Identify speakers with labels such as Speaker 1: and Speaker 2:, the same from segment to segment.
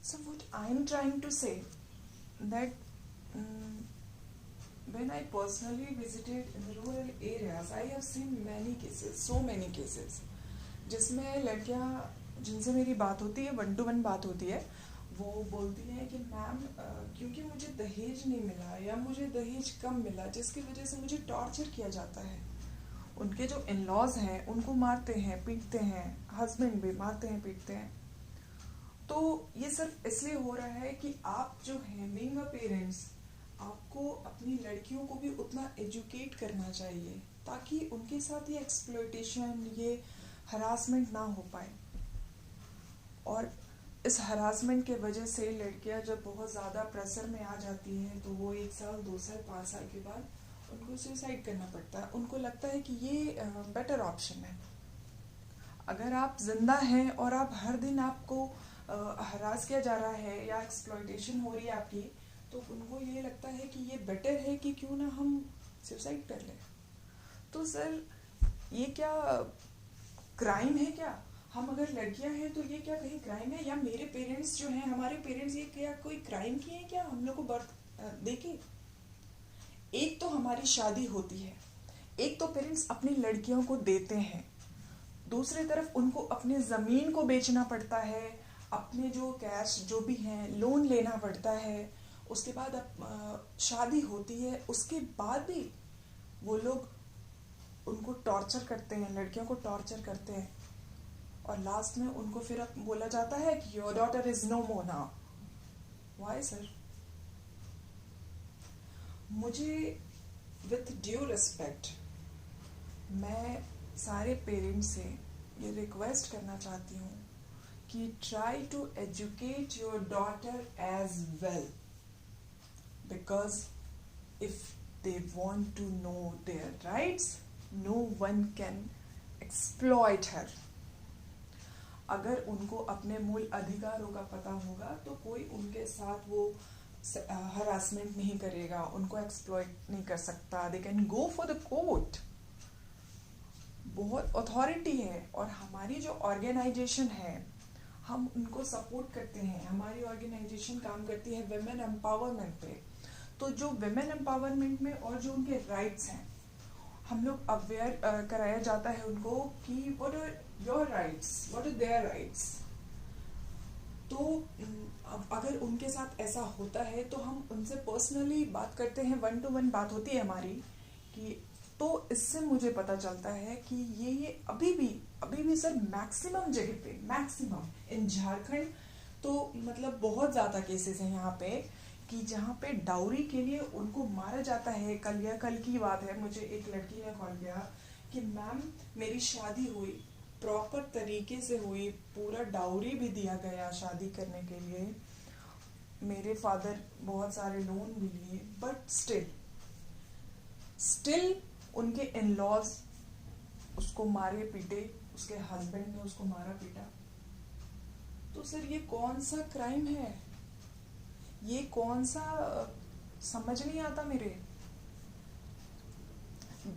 Speaker 1: So what I'm trying to say that when I personally visited in the rural areas, I have seen many cases, so many cases, जिसमें लड़कियां जिनसे मेरी बात होती है, 1-to-1 बात होती है, वो बोलती हैं कि मैम क्योंकि मुझे दहेज नहीं मिला या मुझे दहेज कम मिला, जिसकी वजह से मुझे टॉर्चर किया जाता है। उनके जो इन लॉज हैं उनको मारते हैं, पीटते हैं, हस्बैंड भी मारते हैं, पीटते हैं। तो ये सिर्फ इसलिए हो रहा है कि आप जो हैं बीइंग अ पेरेंट्स, आपको अपनी लड़कियों को भी उतना एजुकेट करना चाहिए ताकि उनके साथ ये एक्सप्लॉयटेशन, ये हरासमेंट ना हो पाए। और इस हरासमेंट के वजह से लड़कियां जब बहुत ज़्यादा प्रेशर में आ जाती हैं तो वो 1 साल, 2 साल, 5 साल के बाद उनको सुसाइड करना पड़ता है। उनको लगता है कि ये बेटर ऑप्शन है। अगर आप जिंदा हैं और आप हर दिन आपको हरास किया जा रहा है या एक्सप्लॉयटेशन हो रही है आपकी, तो उनको ये लगता है कि ये बेटर है कि क्यों ना हम सुसाइड कर लें। तो सर ये क्या क्राइम है क्या? हम अगर लड़कियां हैं तो ये क्या कहीं क्राइम है? या मेरे पेरेंट्स जो हैं, हमारे पेरेंट्स, ये क्या कोई क्राइम किए हैं क्या हम लोग को बर्थ देके? एक तो हमारी शादी होती है, एक तो पेरेंट्स अपनी लड़कियों को देते हैं, दूसरी तरफ उनको अपने ज़मीन को बेचना पड़ता है, अपने जो कैश जो भी हैं लोन लेना पड़ता है, उसके बाद अब शादी होती है, उसके बाद भी वो लोग उनको टॉर्चर करते हैं, लड़कियों को टॉर्चर करते हैं, और लास्ट में उनको फिर अब बोला जाता है कि your daughter is no more now. Why sir? मुझे विथ ड्यू रिस्पेक्ट मैं सारे पेरेंट्स से ये रिक्वेस्ट करना चाहती हूँ कि try to educate your daughter as well, because if they want to know their rights, no one can exploit her. अगर उनको अपने मूल अधिकारों का पता होगा तो कोई उनके साथ वो हरासमेंट नहीं करेगा, उनको एक्सप्लॉइट नहीं कर सकता। They can go for the court. बहुत अथॉरिटी है, और हमारी जो ऑर्गेनाइजेशन है हम उनको सपोर्ट करते हैं। हमारी ऑर्गेनाइजेशन काम करती है विमेन एम्पावरमेंट पे। तो जो विमेन एम्पावरमेंट में और जो उनके राइट्स हैं, हम लोग अवेयर कराया जाता है उनको कि what are your rights, what are their rights. तो अगर उनके साथ ऐसा होता है तो हम उनसे पर्सनली बात करते हैं, 1-to-1 बात होती है हमारी कि, तो इससे मुझे पता चलता है कि ये अभी भी सर मैक्सिमम जगह पे, मैक्सिमम इन झारखंड तो मतलब बहुत ज़्यादा केसेस हैं यहाँ पे कि जहाँ पे डाउरी के लिए उनको मारा जाता है। कल की बात है, मुझे एक लड़की ने कॉल किया कि मैम मेरी शादी हुई, प्रॉपर तरीके से हुई, पूरा डाउरी भी दिया गया शादी करने के लिए, मेरे फादर बहुत सारे लोन भी लिए, बट स्टिल उनके इन लॉज उसको मारे पीटे, उसके हस्बैंड ने उसको मारा पीटा। तो सर ये कौन सा क्राइम है? ये कौन सा समझ नहीं आता मेरे।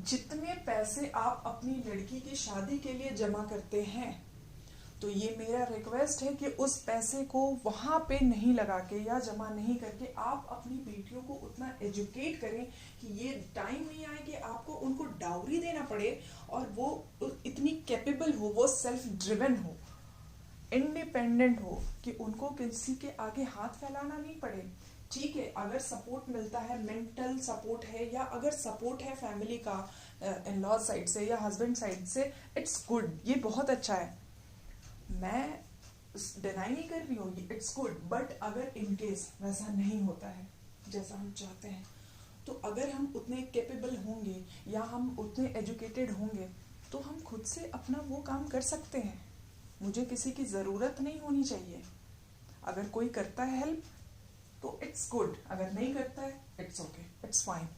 Speaker 1: जितने पैसे आप अपनी लड़की की शादी के लिए जमा करते हैं, तो ये मेरा रिक्वेस्ट है कि उस पैसे को वहां पे नहीं लगा के या जमा नहीं करके आप अपनी बेटियों को उतना एजुकेट करें कि ये टाइम नहीं आए कि आपको उनको डाउरी देना पड़े, और वो इतनी कैपेबल हो, वो सेल्फ ड्रिवन हो, इंडिपेंडेंट हो कि उनको किसी के आगे हाथ फैलाना नहीं पड़े। ठीक है, अगर सपोर्ट मिलता है, मेंटल सपोर्ट है, या अगर सपोर्ट है फैमिली का, इन लॉ साइड से या हस्बैंड साइड से, इट्स गुड, ये बहुत अच्छा है, मैं डिनाई नहीं कर रही हूँ, इट्स गुड। बट अगर इन केस वैसा नहीं होता है जैसा हम चाहते हैं, तो अगर हम उतने कैपेबल होंगे या हम उतने एजुकेटेड होंगे तो हम खुद से अपना वो काम कर सकते हैं। मुझे किसी की ज़रूरत नहीं होनी चाहिए। अगर कोई करता है हेल्प तो इट्स गुड, अगर नहीं करता है it's okay, it's fine,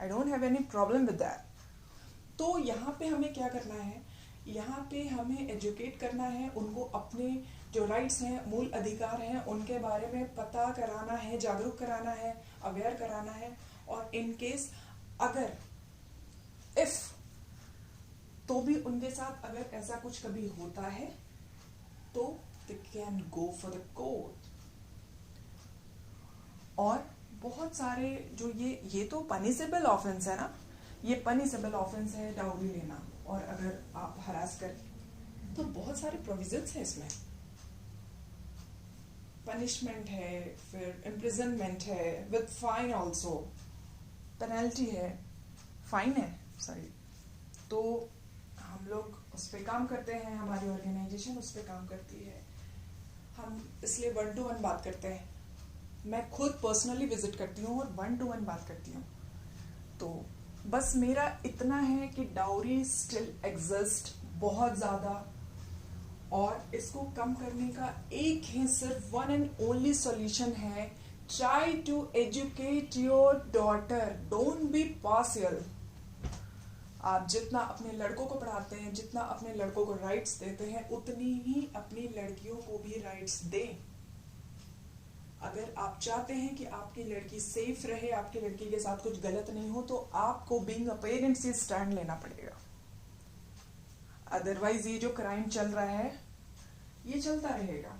Speaker 1: I don't have any problem with that. तो यहाँ पे हमें क्या करना है? यहाँ पे हमें एजुकेट करना है, उनको अपने जो राइट्स हैं, मूल अधिकार हैं, उनके बारे में पता कराना है, जागरूक कराना है, अवेयर कराना है। और इन केस अगर इफ तो भी उनके साथ अगर ऐसा कुछ कभी होता है तो they can go for the court. और बहुत सारे जो ये तो पनिशेबल ऑफेंस है ना, ये पनिशेबल ऑफेंस है डाउरी लेना, और अगर आप हरास करें तो बहुत सारे प्रोविजंस है इसमें, पनिशमेंट है, फिर इम्प्रिजनमेंट है विद फाइन ऑल्सो, पेनल्टी है, फाइन है सॉरी। तो हम लोग उस पर काम करते हैं, हमारी ऑर्गेनाइजेशन उस पर काम करती है, हम इसलिए 1-to-1 बात करते हैं। मैं खुद पर्सनली विजिट करती हूँ और 1-to-1 बात करती हूँ। तो बस मेरा इतना है कि डाउरी स्टिल एग्जिस्ट बहुत ज़्यादा, और इसको कम करने का एक ही सिर्फ वन एंड ओनली सॉल्यूशन है, try to educate your daughter, don't be partial. आप जितना अपने लड़कों को पढ़ाते हैं, जितना अपने लड़कों को राइट्स देते हैं, उतनी ही अपनी लड़कियों को भी राइट्स दें। अगर आप चाहते हैं कि आपकी लड़की सेफ रहे, आपकी लड़की के साथ कुछ गलत नहीं हो, तो आपको बीइंग अ पेरेंट से स्टैंड लेना पड़ेगा। अदरवाइज ये जो क्राइम चल रहा है ये चलता रहेगा।